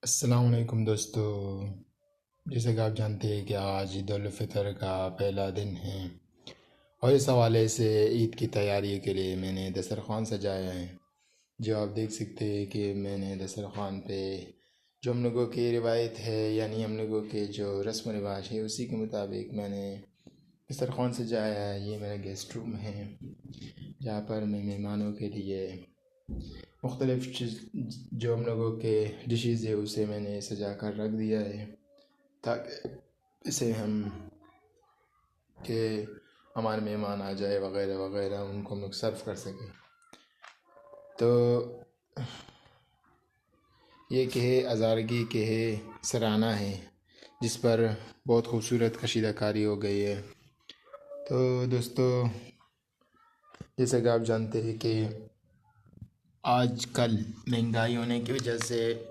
السلام علیکم دوستو، جیسا کہ آپ جانتے ہیں کہ آج عید الفطر کا پہلا دن ہے اور اس حوالے سے عید کی تیاری کے لیے میں نے دسترخوان سجایا ہے۔ جو آپ دیکھ سکتے ہیں کہ میں نے دسترخوان پہ جو ہم لوگوں کی روایت ہے، یعنی ہم لوگوں کے جو رسم و رواج ہے، اسی کے مطابق میں نے دسترخوان سجایا ہے۔ یہ میرا گیسٹ روم ہے جہاں پر میں مہمانوں کے لیے مختلف جو ہم لوگوں کے ڈشز ہے اسے میں نے سجا کر رکھ دیا ہے، تاکہ اسے کہ ہمارے مہمان آ جائے وغیرہ وغیرہ ان کو ہم لوگ سرو کر سکیں۔ تو یہ کہ ہے ہزارگی کے ہے سرانہ ہے، جس پر بہت خوبصورت کشیدہ کاری ہو گئی ہے۔ تو دوستو، جیسا کہ آپ جانتے ہیں کہ آج کل مہنگائی ہونے کی وجہ سے